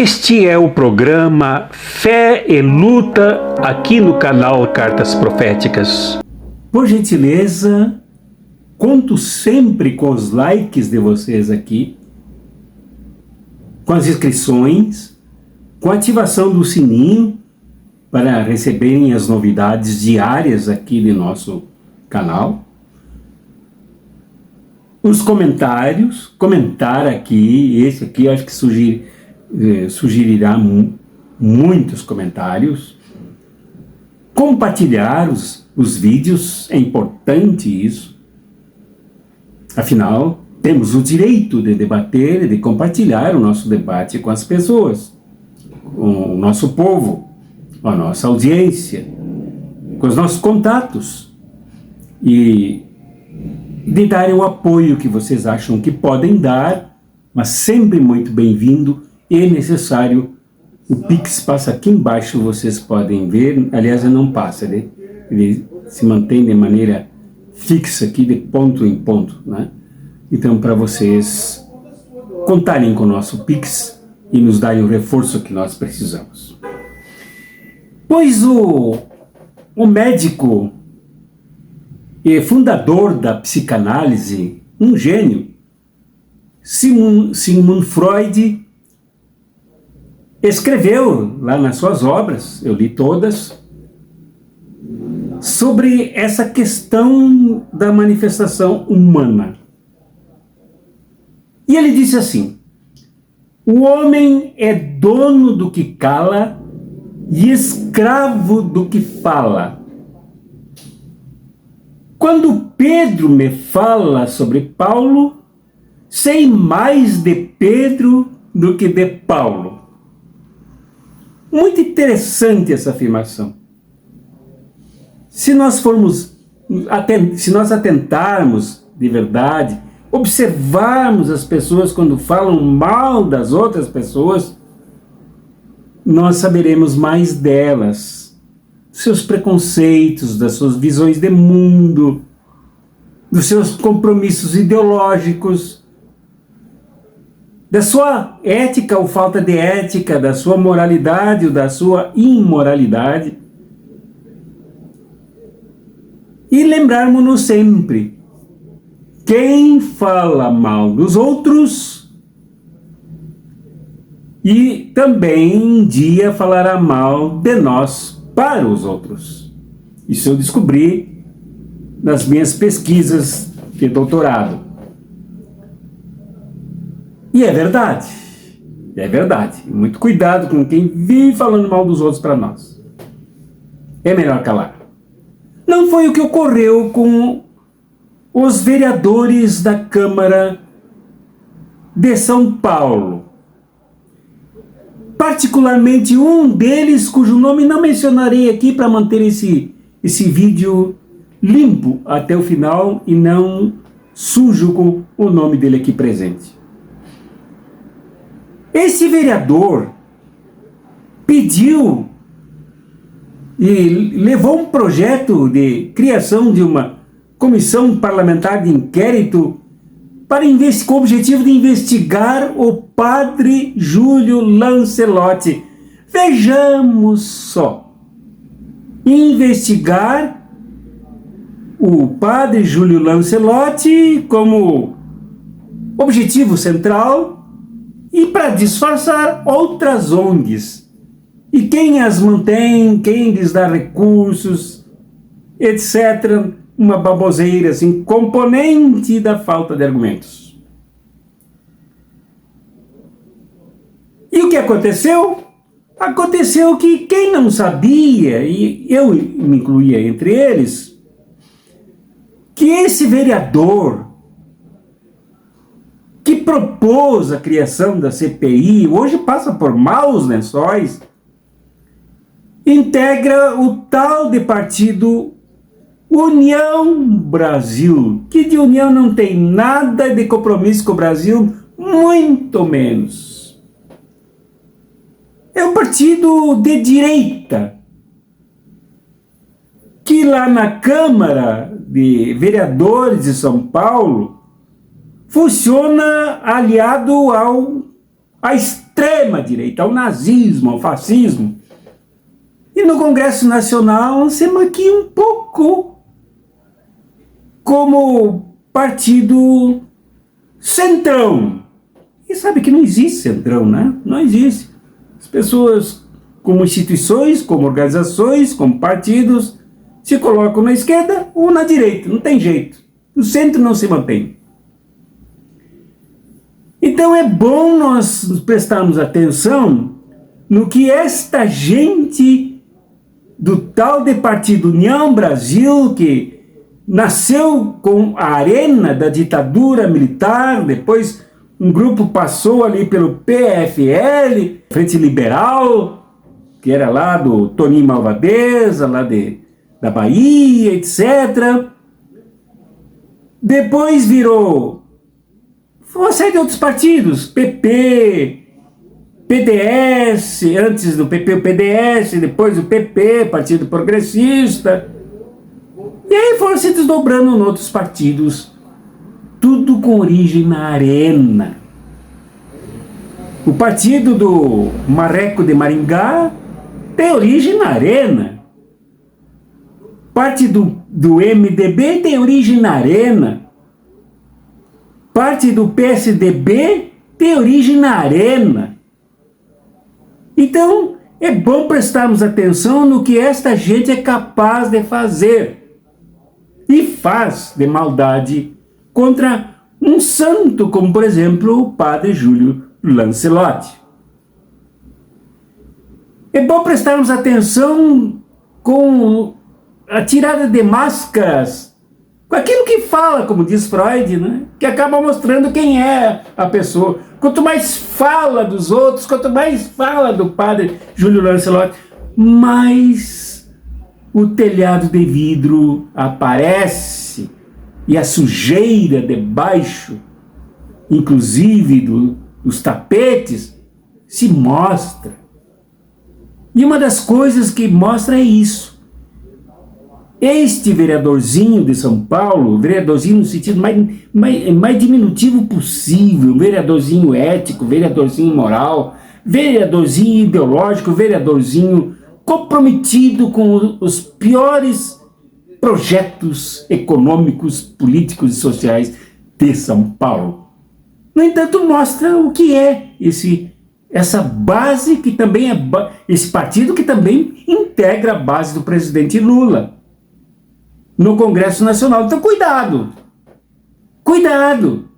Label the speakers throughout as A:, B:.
A: Este é o programa Fé e Luta aqui no canal Cartas Proféticas. Por gentileza, conto sempre com os likes de vocês aqui, com as inscrições, com a ativação do sininho para receberem as novidades diárias aqui de nosso canal. Os comentários, comentar aqui, esse aqui eu acho que sugerirá muitos comentários. Compartilhar os vídeos, é importante isso. Afinal, temos o direito de debater e de compartilhar o nosso debate com as pessoas, com o nosso povo, com a nossa audiência, com os nossos contatos. E de darem o apoio que vocês acham que podem dar, mas sempre muito bem-vindo e necessário. O Pix passa aqui embaixo, vocês podem ver, aliás, não passa, né? Ele se mantém de maneira fixa aqui, de ponto em ponto, né? Então, para vocês contarem com o nosso Pix e nos darem o reforço que nós precisamos. Pois o médico e fundador da psicanálise, um gênio, Sigmund Freud, escreveu lá nas suas obras, eu li todas, sobre essa questão da manifestação humana. E ele disse assim: o homem é dono do que cala e escravo do que fala. Quando Pedro me fala sobre Paulo, sei mais de Pedro do que de Paulo. Muito interessante essa afirmação. Se nós atentarmos de verdade, observarmos as pessoas quando falam mal das outras pessoas, nós saberemos mais delas, seus preconceitos, das suas visões de mundo, dos seus compromissos ideológicos, da sua ética ou falta de ética, da sua moralidade ou da sua imoralidade. E lembrarmos-nos sempre, quem fala mal dos outros e também um dia falará mal de nós para os outros. Isso eu descobri nas minhas pesquisas de doutorado. E é verdade. Muito cuidado com quem vive falando mal dos outros para nós. É melhor calar. Não foi o que ocorreu com os vereadores da Câmara de São Paulo. Particularmente um deles, cujo nome não mencionarei aqui para manter esse vídeo limpo até o final e não sujo com o nome dele aqui presente. Esse vereador pediu e levou um projeto de criação de uma comissão parlamentar de inquérito com o objetivo de investigar o padre Júlio Lancelotti. Vejamos só. Investigar o padre Júlio Lancelotti como objetivo central e para disfarçar outras ONGs. E quem as mantém, quem lhes dá recursos, etc., uma baboseira, assim, componente da falta de argumentos. E o que aconteceu? Aconteceu que quem não sabia, e eu me incluía entre eles, que esse vereador que propôs a criação da CPI, hoje passa por maus lençóis, integra o tal de partido União Brasil, que de união não tem nada, de compromisso com o Brasil, muito menos. É um partido de direita, que lá na Câmara de Vereadores de São Paulo funciona aliado ao à extrema-direita, ao nazismo, ao fascismo. E no Congresso Nacional nós temos aqui um pouco como partido centrão. E sabe que não existe centrão, né? Não existe. As pessoas, como instituições, como organizações, como partidos, se colocam na esquerda ou na direita, não tem jeito. O centro não se mantém. Então é bom nós prestarmos atenção no que esta gente do tal de Partido União Brasil, que nasceu com a arena da ditadura militar, depois um grupo passou ali pelo PFL, Frente Liberal, que era lá do Toninho Malvadeza, lá da Bahia, etc. Depois virou uma série de outros partidos, PP, PDS, antes do PP o PDS, depois o PP, Partido Progressista. E aí foram se desdobrando em outros partidos, tudo com origem na arena. O partido do Marreco de Maringá tem origem na arena. Parte do MDB tem origem na arena. Parte do PSDB tem origem na arena. Então, é bom prestarmos atenção no que esta gente é capaz de fazer. E faz de maldade contra um santo, como por exemplo o padre Júlio Lancelotti. É bom prestarmos atenção com a tirada de máscaras, com aquilo que fala, como diz Freud, né? Que acaba mostrando quem é a pessoa. Quanto mais fala dos outros, quanto mais fala do padre Júlio Lancelotti, mais o telhado de vidro aparece e a sujeira debaixo, inclusive dos tapetes, se mostra. E uma das coisas que mostra é isso. Este vereadorzinho de São Paulo, vereadorzinho no sentido mais diminutivo possível, vereadorzinho ético, vereadorzinho moral, vereadorzinho ideológico, vereadorzinho comprometido com os piores projetos econômicos, políticos e sociais de São Paulo. No entanto, mostra o que é essa base que também é esse partido que também integra a base do presidente Lula no Congresso Nacional. Então, cuidado! Cuidado!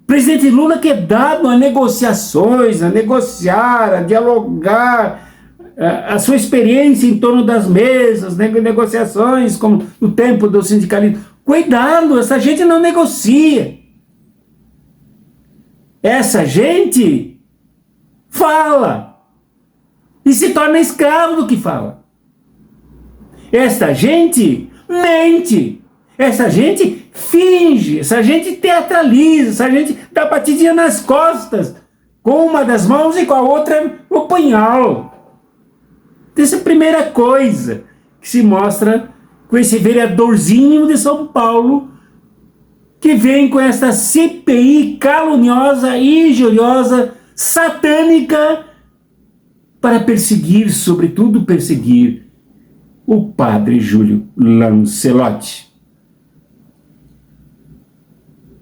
A: O presidente Lula, que é dado a negociações, a negociar, a dialogar, a sua experiência em torno das mesas, negociações, como no tempo do sindicalismo. Cuidado, essa gente não negocia. Essa gente fala e se torna escravo do que fala. Essa gente mente, essa gente finge, essa gente teatraliza, essa gente dá batidinha nas costas, com uma das mãos e com a outra o punhal. Essa é a primeira coisa que se mostra com esse vereadorzinho de São Paulo que vem com essa CPI caluniosa, injuriosa, satânica para perseguir, sobretudo perseguir, o padre Júlio Lancelotti.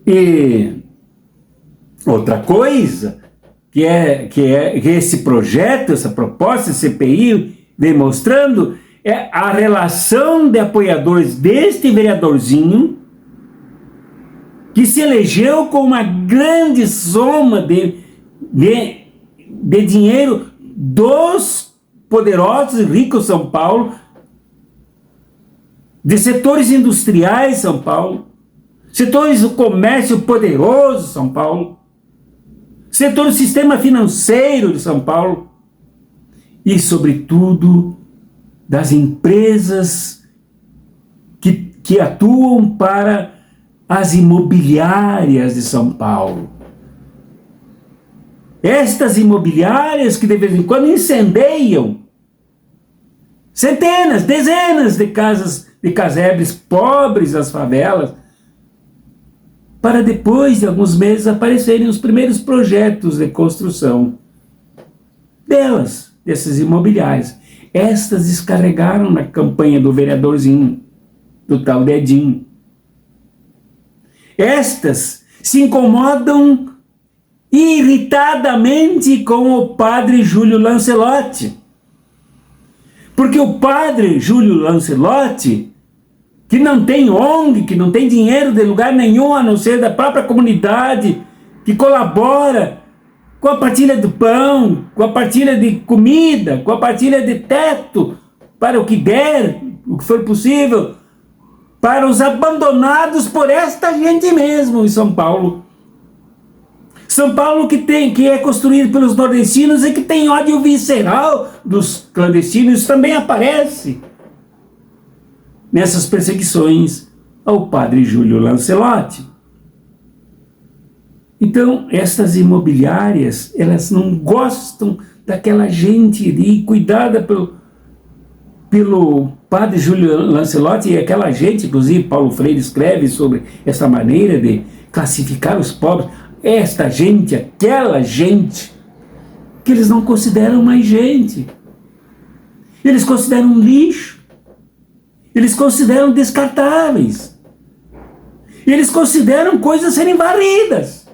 A: E outra coisa que esse projeto, essa proposta, esse CPI vem mostrando é a relação de apoiadores deste vereadorzinho que se elegeu com uma grande soma de dinheiro dos poderosos e ricos de São Paulo, de setores industriais de São Paulo, setores do comércio poderoso de São Paulo, setor do sistema financeiro de São Paulo e, sobretudo, das empresas que atuam para as imobiliárias de São Paulo. Estas imobiliárias que de vez em quando incendeiam centenas, dezenas de casas de casebres pobres das favelas, para depois de alguns meses aparecerem os primeiros projetos de construção dessas imobiliárias. Estas descarregaram na campanha do vereadorzinho, do tal Dedinho. Estas se incomodam irritadamente com o padre Júlio Lancelotti. Porque o padre Júlio Lancelotti, que não tem ONG, que não tem dinheiro de lugar nenhum a não ser da própria comunidade, que colabora com a partilha do pão, com a partilha de comida, com a partilha de teto, para o que der, o que for possível, para os abandonados por esta gente mesmo em São Paulo. São Paulo que é construído pelos nordestinos e que tem ódio visceral dos clandestinos, também aparece nessas perseguições ao padre Júlio Lancelotti. Então, estas imobiliárias, elas não gostam daquela gente ali cuidada pelo padre Júlio Lancelotti, e aquela gente, inclusive Paulo Freire escreve sobre essa maneira de classificar os pobres. Esta gente, aquela gente, que eles não consideram mais gente. Eles consideram lixo. Eles consideram descartáveis. Eles consideram coisas serem varridas.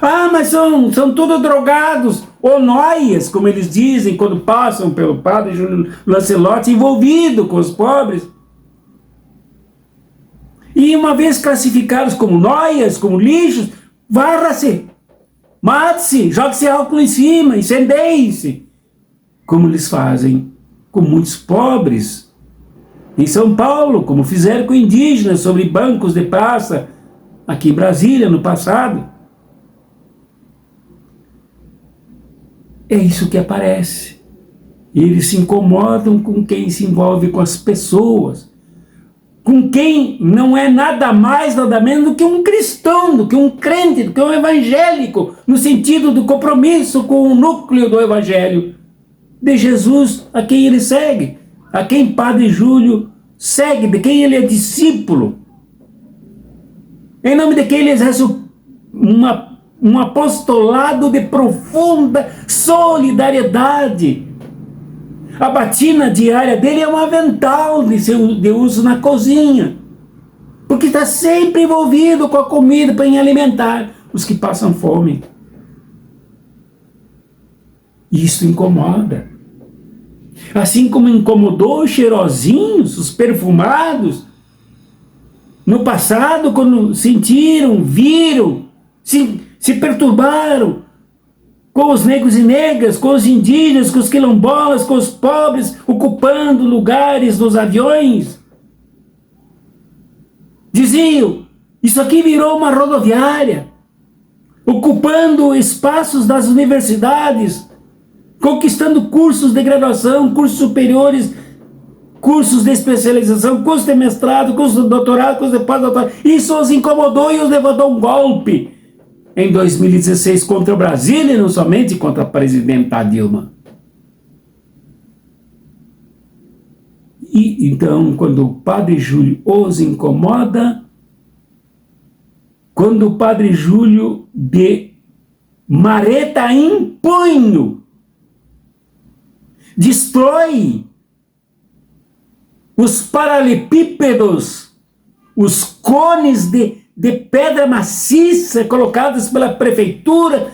A: Ah, mas são tudo drogados, ou noias, como eles dizem, quando passam pelo padre Júlio Lancelotti, envolvido com os pobres. E uma vez classificados como noias, como lixos, varra-se, mate-se, jogue-se álcool em cima, incendeie-se. Como eles fazem com muitos pobres em São Paulo, como fizeram com indígenas sobre bancos de praça aqui em Brasília no passado. É isso que aparece. E eles se incomodam com quem se envolve com as pessoas, com quem não é nada mais, nada menos do que um cristão, do que um crente, do que um evangélico, no sentido do compromisso com o núcleo do evangelho de Jesus, a quem ele segue, a quem Padre Júlio segue, de quem ele é discípulo, em nome de quem ele exerce um apostolado de profunda solidariedade. A batina diária dele é um avental de uso na cozinha, porque está sempre envolvido com a comida para alimentar os que passam fome. Isso incomoda. Assim como incomodou os cheirosinhos, os perfumados, no passado, quando sentiram, viram, se perturbaram com os negros e negras, com os indígenas, com os quilombolas, com os pobres, ocupando lugares nos aviões. Diziam, isso aqui virou uma rodoviária, ocupando espaços das universidades, conquistando cursos de graduação, cursos superiores, cursos de especialização, cursos de mestrado, cursos de doutorado, cursos de pós-doutorado. Isso os incomodou e os levantou um golpe em 2016 contra o Brasil e não somente contra a presidenta Dilma. E então, quando o padre Júlio os incomoda, quando o padre Júlio de mareta em punho destrói os paralelepípedos, os cones de pedra maciça colocados pela prefeitura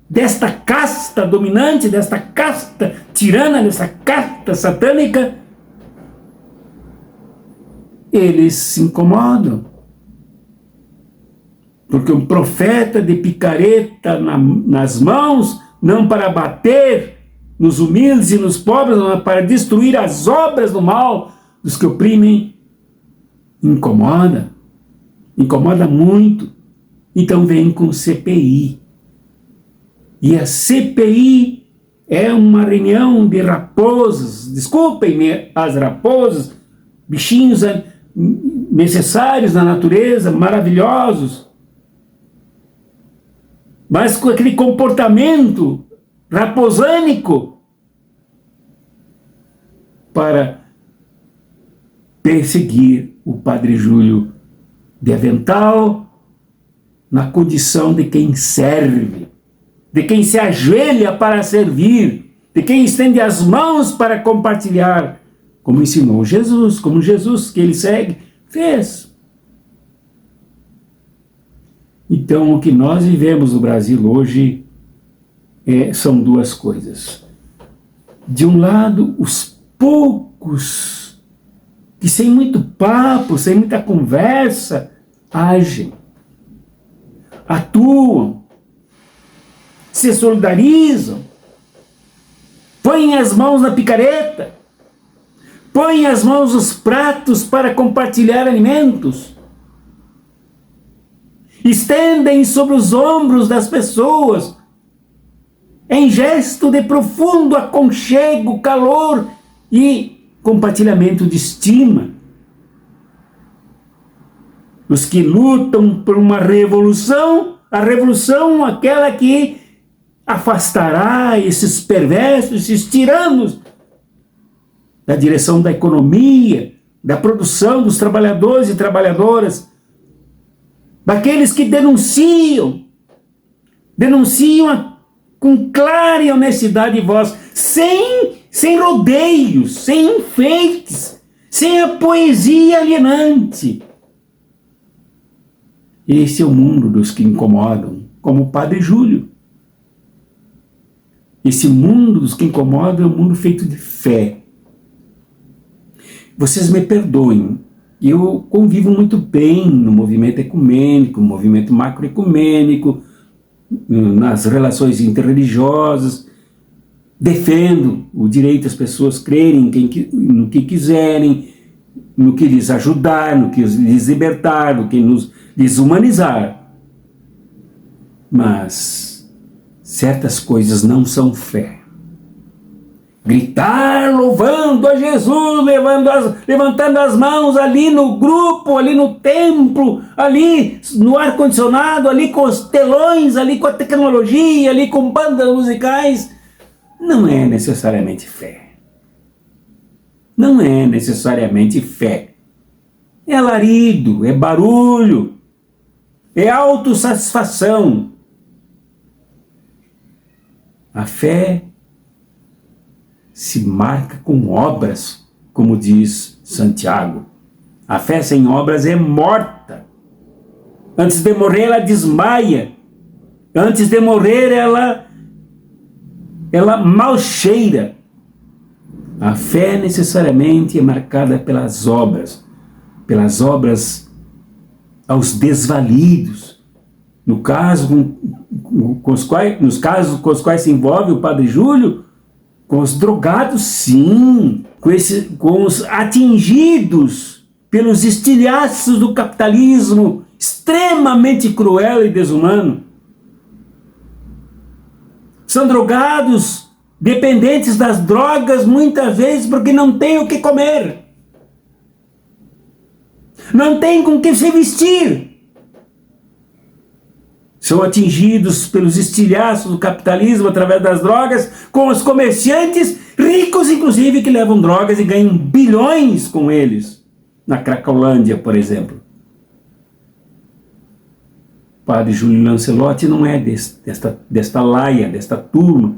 A: desta casta dominante, desta casta tirana, desta casta satânica, eles se incomodam. Porque um profeta de picareta nas mãos, não para bater nos humildes e nos pobres, mas para destruir as obras do mal dos que oprimem, incomoda. Incomoda muito. Então vem com CPI. E a CPI é uma reunião de raposas, desculpem-me as raposas, bichinhos necessários na natureza, maravilhosos, mas com aquele comportamento raposânico para perseguir o padre Júlio de avental, na condição de quem serve, de quem se ajoelha para servir, de quem estende as mãos para compartilhar, como ensinou Jesus, como Jesus que ele segue, fez. Então, o que nós vivemos no Brasil hoje são duas coisas. De um lado, os poucos que sem muito papo, sem muita conversa, agem, atuam, se solidarizam, põem as mãos na picareta, põem as mãos nos pratos para compartilhar alimentos, estendem sobre os ombros das pessoas, em gesto de profundo aconchego, calor e compartilhamento de estima. Os que lutam por uma revolução, a revolução aquela que afastará esses perversos, esses tiranos da direção da economia, da produção dos trabalhadores e trabalhadoras, daqueles que denunciam com clara e honestidade de voz, sem rodeios, sem enfeites, sem a poesia alienante. Esse é o mundo dos que incomodam, como o Padre Júlio. Esse mundo dos que incomodam é um mundo feito de fé. Vocês me perdoem, eu convivo muito bem no movimento ecumênico, no movimento macroecumênico, nas relações interreligiosas, defendo o direito das pessoas crerem no que quiserem, no que lhes ajudar, no que lhes libertar, no que lhes humanizar. Mas certas coisas não são fé. Gritar louvando a Jesus, levantando as mãos ali no grupo, ali no templo, ali no ar-condicionado, ali com os telões, ali com a tecnologia, ali com bandas musicais, não é necessariamente fé. Não é necessariamente fé. É alarido, é barulho, é autossatisfação. A fé se marca com obras, como diz Santiago. A fé sem obras é morta. Antes de morrer, ela desmaia. Antes de morrer, ela mal cheira. A fé necessariamente é marcada pelas obras aos desvalidos. Nos casos com os quais se envolve o Padre Júlio, com os drogados, sim, com os atingidos pelos estilhaços do capitalismo extremamente cruel e desumano. São drogados, dependentes das drogas, muitas vezes porque não têm o que comer, não têm com que se vestir. São atingidos pelos estilhaços do capitalismo através das drogas, com os comerciantes ricos, inclusive, que levam drogas e ganham bilhões com eles. Na Cracolândia, por exemplo. O Padre Júlio Lancelotti não é desta laia, desta turma.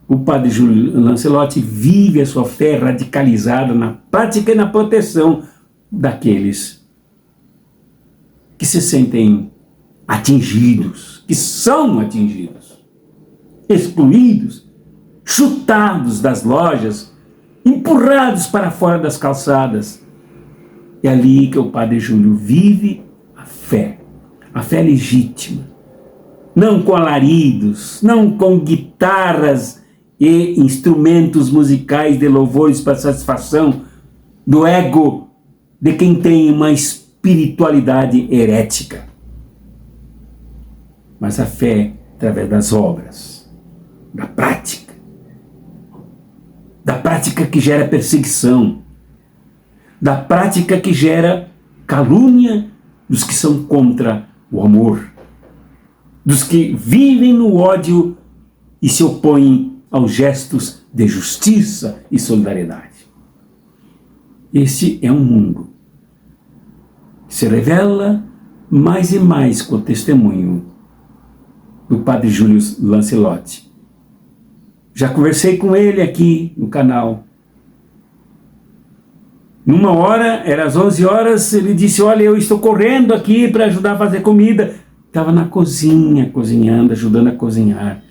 A: O Padre Júlio Lancelotti vive a sua fé radicalizada na prática e na proteção daqueles que se sentem atingidos, que são atingidos, excluídos, chutados das lojas, empurrados para fora das calçadas. É ali que o Padre Júlio vive a fé legítima, não com alaridos, não com guitarras e instrumentos musicais de louvores para satisfação do ego de quem tem uma espiritualidade herética. Mas a fé através das obras, da prática que gera perseguição, da prática que gera calúnia dos que são contra o amor, dos que vivem no ódio e se opõem aos gestos de justiça e solidariedade. Esse é um mundo que se revela mais e mais com o testemunho do Padre Júlio Lancelotti. Já conversei com ele aqui no canal. Numa hora, era às 11 horas, ele disse: olha, eu estou correndo aqui para ajudar a fazer comida. Estava na cozinha, cozinhando, ajudando a cozinhar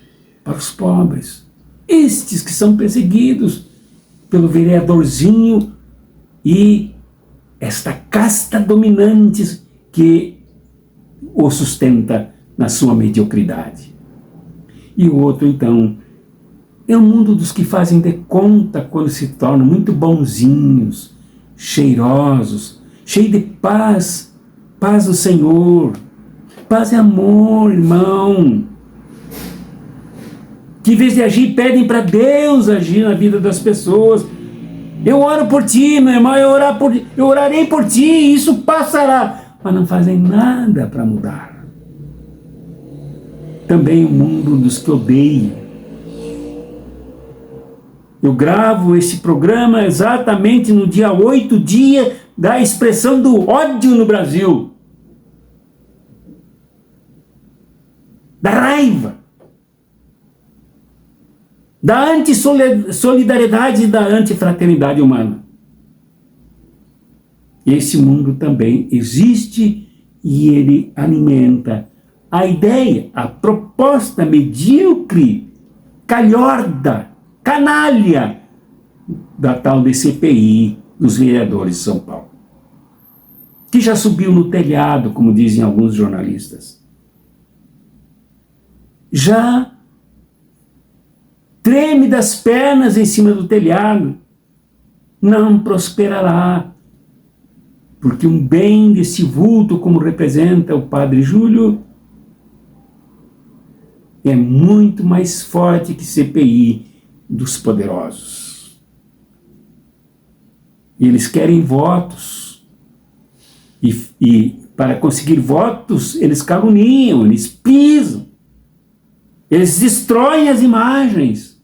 A: para os pobres. Estes que são perseguidos pelo vereadorzinho e esta casta dominante que o sustenta na sua mediocridade. E o outro, então, é o mundo dos que fazem de conta quando se tornam muito bonzinhos, cheirosos, cheios de paz, paz do Senhor, paz e amor, irmão. Que em vez de agir, pedem para Deus agir na vida das pessoas. Eu oro por ti, meu irmão, eu orarei por ti, e isso passará. Mas não fazem nada para mudar. Também o mundo dos que odeiam. Eu gravo esse programa exatamente no dia 8, dia da expressão do ódio no Brasil. Da raiva. Da antissolidariedade e da antifraternidade humana. Esse mundo também existe e ele alimenta a ideia, a proposta medíocre, calhorda, canalha da tal de CPI dos vereadores de São Paulo, que já subiu no telhado, como dizem alguns jornalistas. Já treme das pernas em cima do telhado, não prosperará, porque um bem desse vulto, como representa o Padre Júlio, é muito mais forte que CPI dos poderosos. Eles querem votos, e para conseguir votos, eles caluniam, eles pisam, eles destroem as imagens.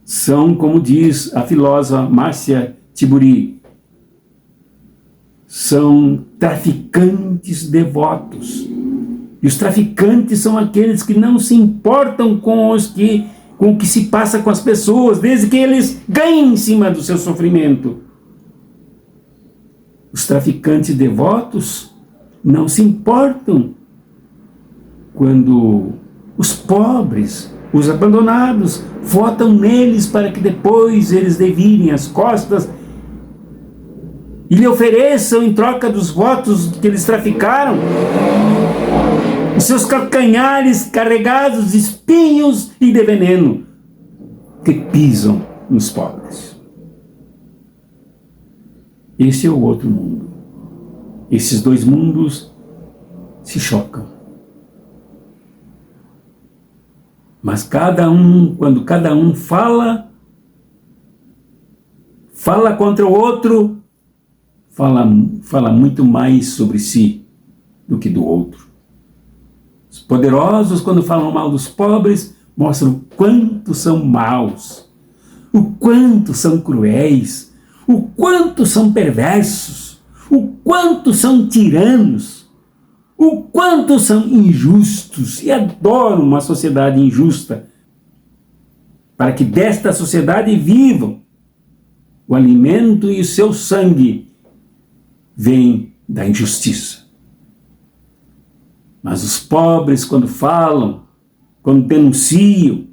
A: São, como diz a filósofa Márcia Tiburi, são traficantes de votos. E os traficantes são aqueles que não se importam com o que se passa com as pessoas, desde que eles ganhem em cima do seu sofrimento. Os traficantes de votos não se importam quando os pobres, os abandonados, votam neles para que depois eles devirem as costas e lhe ofereçam, em troca dos votos que eles traficaram, os seus calcanhares carregados de espinhos e de veneno que pisam nos pobres. Esse é o outro mundo. Esses dois mundos se chocam. Mas quando cada um fala contra o outro, fala muito mais sobre si do que do outro. Os poderosos, quando falam mal dos pobres, mostram o quanto são maus, o quanto são cruéis, o quanto são perversos, o quanto são tiranos, o quanto são injustos, e adoram uma sociedade injusta, para que desta sociedade vivam. O alimento e o seu sangue vem da injustiça. Mas os pobres, quando falam, quando denunciam,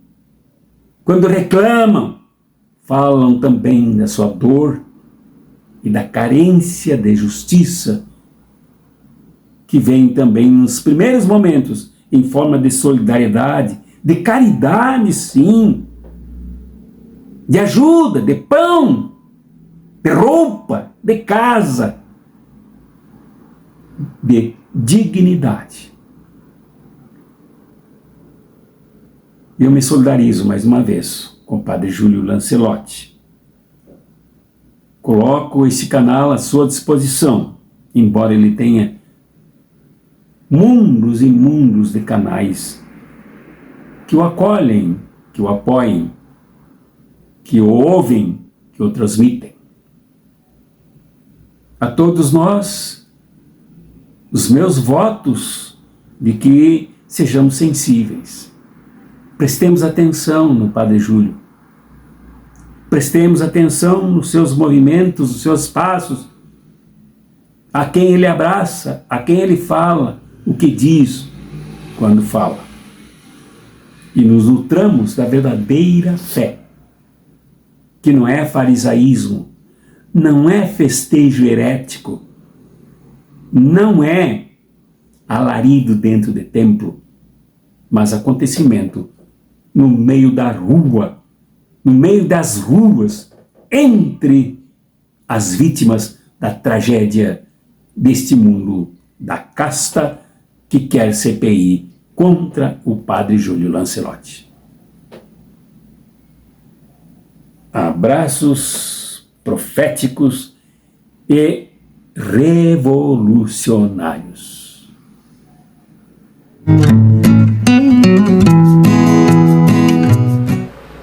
A: quando reclamam, falam também da sua dor e da carência de justiça, que vem também nos primeiros momentos em forma de solidariedade, de caridade, sim, de ajuda, de pão, de roupa, de casa, de dignidade. Eu me solidarizo mais uma vez com o Padre Júlio Lancelotti. Coloco esse canal à sua disposição, embora ele tenha mundos e mundos de canais que o acolhem, que o apoiem, que o ouvem, que o transmitem. A todos nós, os meus votos de que sejamos sensíveis. Prestemos atenção no Padre Júlio. Prestemos atenção nos seus movimentos, nos seus passos, a quem ele abraça, a quem ele fala, o que diz quando fala. E nos nutramos da verdadeira fé, que não é farisaísmo, não é festejo herético, não é alarido dentro de templo, mas acontecimento no meio da rua, no meio das ruas, entre as vítimas da tragédia deste mundo da casta que quer CPI contra o Padre Júlio Lancelotti. Abraços proféticos e revolucionários.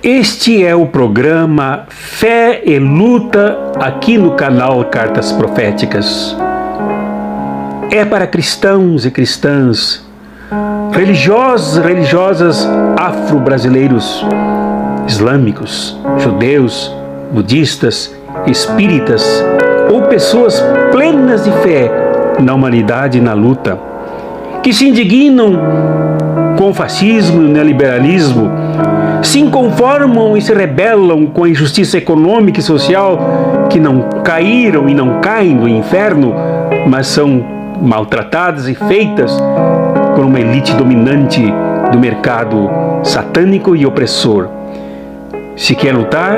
A: Este é o programa Fé e Luta aqui no canal Cartas Proféticas. É para cristãos e cristãs, religiosos e religiosas afro-brasileiros, islâmicos, judeus, budistas, espíritas ou pessoas plenas de fé na humanidade e na luta, que se indignam com o fascismo e o neoliberalismo, se inconformam e se rebelam com a injustiça econômica e social, que não caíram e não caem no inferno, mas são maltratadas e feitas por uma elite dominante do mercado satânico e opressor. Se quer lutar,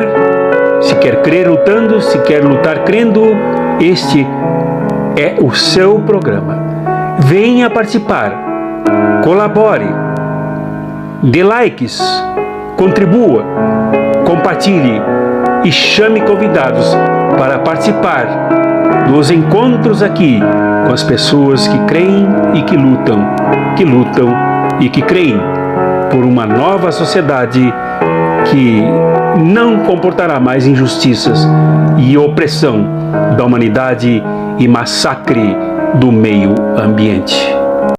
A: se quer crer lutando, se quer lutar crendo, este é o seu programa. Venha participar, colabore, dê likes, contribua, compartilhe e chame convidados para participar dos encontros aqui com as pessoas que creem e que lutam e que creem por uma nova sociedade que não comportará mais injustiças e opressão da humanidade e massacre do meio ambiente.